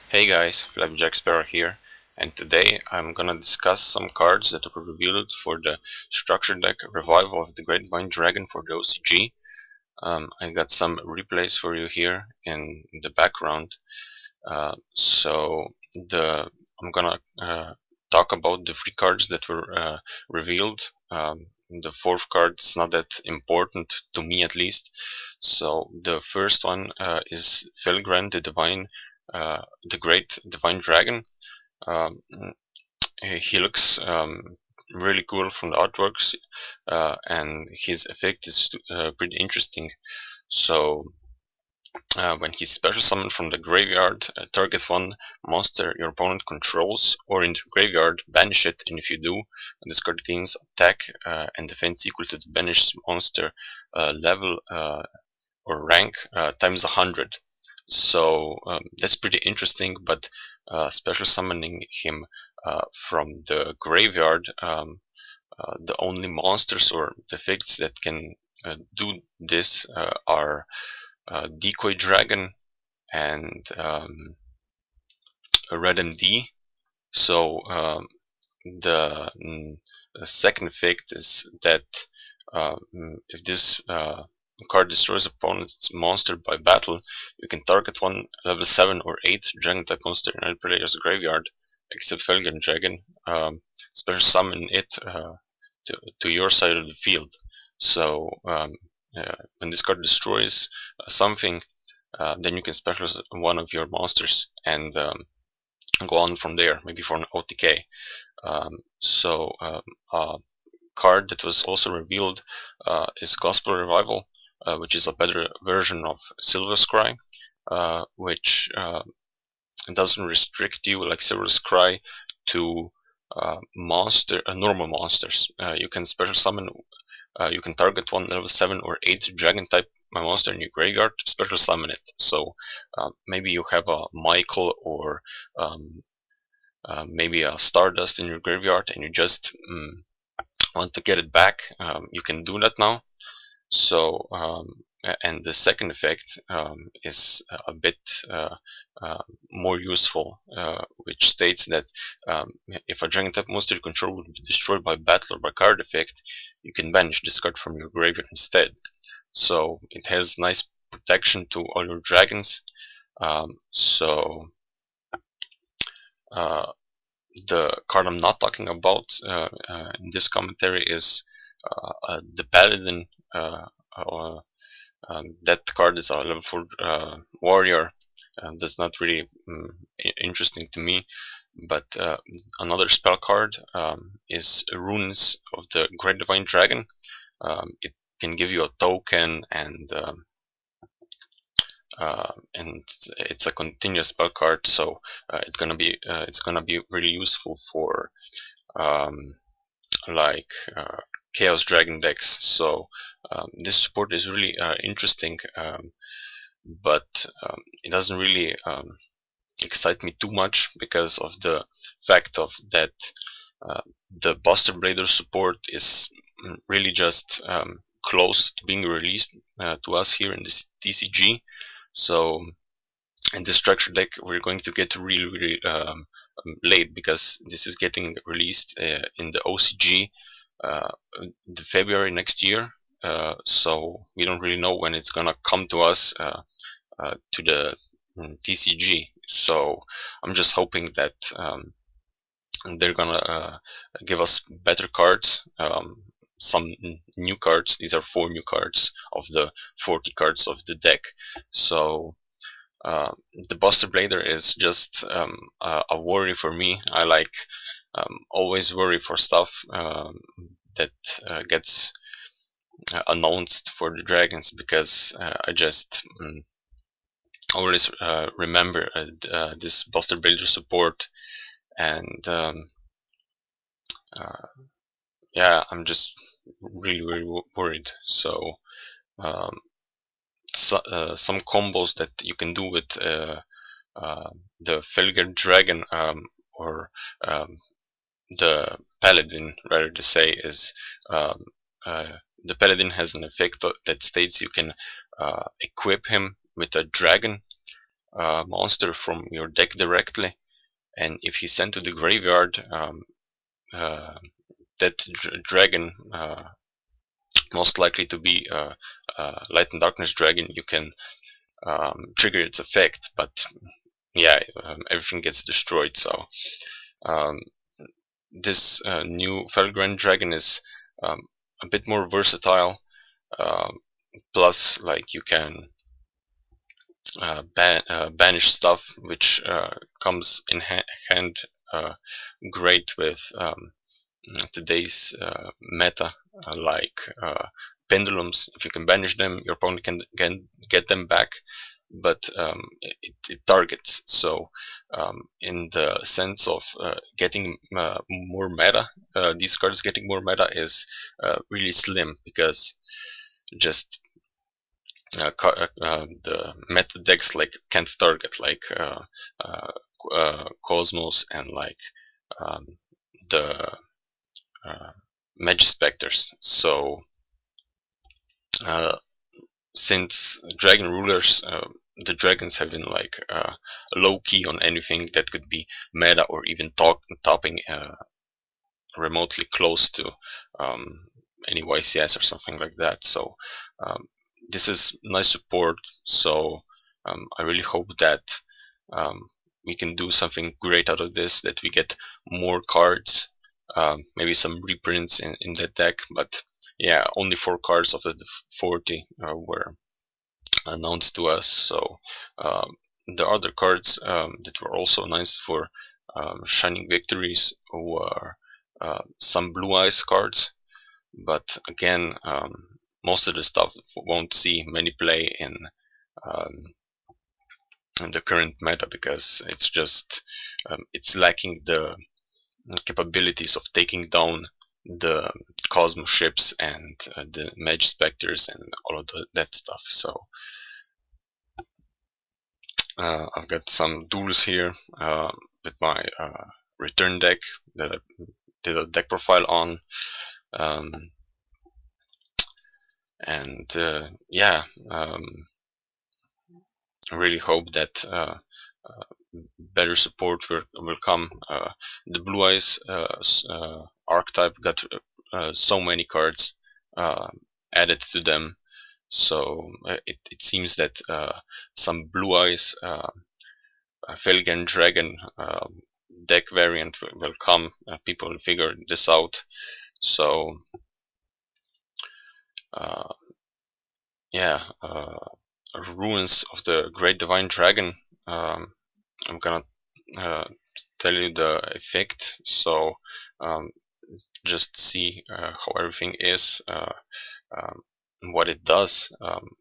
Hey guys, Flapjack Sparrow here, and today I'm gonna discuss some cards that were revealed for the structure deck revival of the Great Divine Dragon for the OCG. I got some replays for you here in the background. I'm gonna talk about the three cards that were revealed. The fourth card is not that important to me, at least. So the first one is Felgran, the Great Divine Dragon. Um, he looks really cool from the artworks, and his effect is pretty interesting. So when he's special summoned from the graveyard, target one monster your opponent controls or in the graveyard, banish it, and if you do, this card gains attack and defense equal to the banished monster level or rank times 100. So that's pretty interesting, but special summoning him from the graveyard, the only monsters or effects that can do this are Decoy Dragon and Red MD. So the second effect is that if this card destroys opponent's monster by battle, you can target one level 7 or 8 dragon type monster in any player's graveyard, except Felgen Dragon, special summon it to your side of the field. So when this card destroys something, then you can special one of your monsters and go on from there, maybe for an OTK. A card that was also revealed is Gospel Revival, which is a better version of Silver Scry, which doesn't restrict you like Silver Scry to normal monsters. You can special summon. You can target one level 7 or 8 dragon type monster in your graveyard, special summon it. So maybe you have a Michael or maybe a Stardust in your graveyard and you just want to get it back. You can do that now. So and the second effect is a bit more useful, which states that if a dragon type monster you control will be destroyed by battle or by card effect, you can banish this card from your graveyard instead. So it has nice protection to all your dragons. The card I'm not talking about in this commentary is the Paladin. That card is a level 4 warrior. That's not really interesting to me. But another spell card is Runes of the Great Divine Dragon. It can give you a token and it's a continuous spell card, so it's gonna be really useful for like Chaos Dragon decks. So this support is really interesting, but it doesn't really excite me too much because of the fact of that the Buster Blader support is really just close to being released to us here in this TCG. So in this structure deck we're going to get really late because this is getting released in the OCG the February next year. So we don't really know when it's gonna come to us to the TCG. So I'm just hoping that they're gonna give us better cards, some new cards. These are 4 new cards of the 40 cards of the deck. So the Buster Blader is just a worry for me. I like always worry for stuff that gets announced for the dragons, because I just always remember this Buster Blader support, and yeah, I'm just really worried. So some combos that you can do with the Felger Dragon or the Paladin, rather to say, is the Paladin has an effect that states you can equip him with a dragon monster from your deck directly, and if he's sent to the graveyard, that dragon, most likely to be Light and Darkness dragon, you can trigger its effect, but yeah, everything gets destroyed. So um, this new Felgrand dragon is a bit more versatile. Plus, like, you can banish stuff, which comes in hand great with today's meta, like pendulums. If you can banish them, your opponent can get them back, but it targets. So in the sense of getting more meta, these cards getting more meta is really slim, because just the meta decks like can't target, like Cosmos and like the Magispecters. So since Dragon Rulers, the dragons have been like low key on anything that could be meta or even topping remotely close to any YCS or something like that. So this is nice support. So I really hope that we can do something great out of this, that we get more cards, maybe some reprints in that deck. But yeah, only 4 cards of the 40 were announced to us. So the other cards that were also announced for Shining Victories were some Blueeyes cards, but again, most of the stuff won't see many play in the current meta, because it's just it's lacking the capabilities of taking down the Cosmos ships and the Mage Spectres and all of that stuff. So I've got some duels here with my return deck that I did a deck profile on, and yeah, I really hope that better support will come. The Blueeyes archetype got so many cards added to them, so it seems that some Blueeyes Felgen Dragon deck variant will come. People will figure this out. So yeah, Ruins of the Great Divine Dragon. I'm gonna tell you the effect. So just see how everything is. What it does.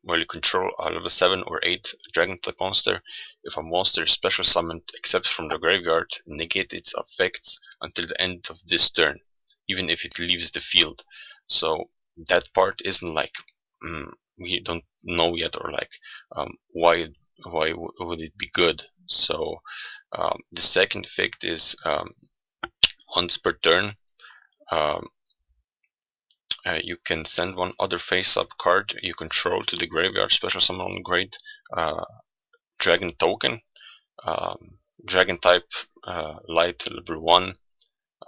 While you control a level 7 or 8 dragon type monster, if a monster is special summoned except from the graveyard, negate its effects until the end of this turn, even if it leaves the field. So that part isn't like we don't know yet, or like why would it be good. So the second effect is once per turn, you can send one other face-up card you control to the graveyard, special summon on grade dragon token, dragon type, light, level 1,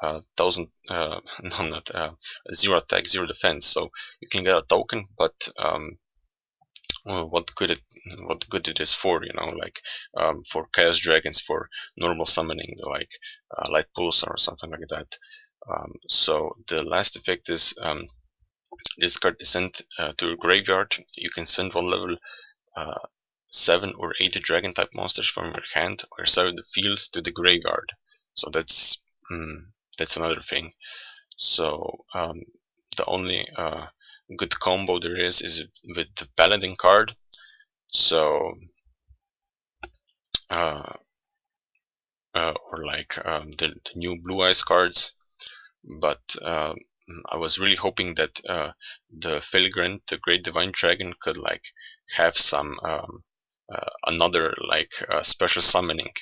1000, no, not 0 attack, 0 defense. So you can get a token, but what good it is for, you know, like for chaos dragons, for normal summoning, like light pulse or something like that. So the last effect is this card is sent to a graveyard. You can send one level 7 or 8 dragon type monsters from your hand or side of the field to the graveyard. So that's another thing. So the only good combo there is with the Paladin card. So or like the new Blueeyes cards. But I was really hoping that the Felgrand, the Great Divine Dragon, could like have some another like special summoning.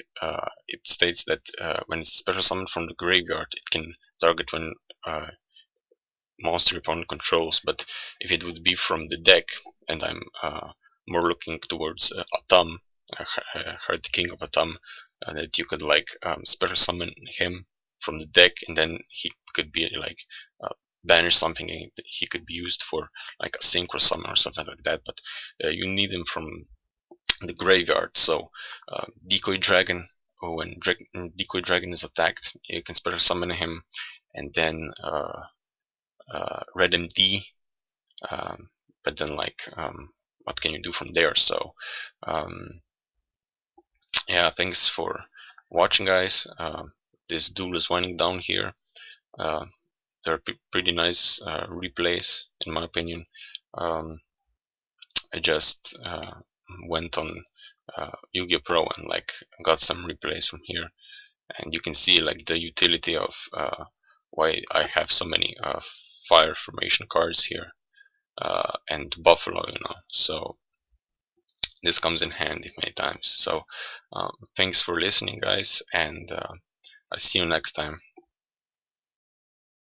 It states that when it's special summoned from the graveyard, it can target when monster opponent controls. But if it would be from the deck, and I'm more looking towards Atom, heard the King of Atom, that you could like special summon him from the deck, and then he could be like banish something, and he could be used for like a synchro summon or something like that. But you need him from the graveyard. So Decoy Dragon, when Decoy Dragon is attacked, you can special summon him, and then Red MD. But then like what can you do from there? So yeah, thanks for watching, guys. This duel is winding down here. There are pretty nice replays, in my opinion. I just went on Yu-Gi-Oh! Pro and like got some replays from here, and you can see like the utility of why I have so many fire formation cards here, and Buffalo, you know. So this comes in handy many times. So thanks for listening, guys, and I'll see you next time.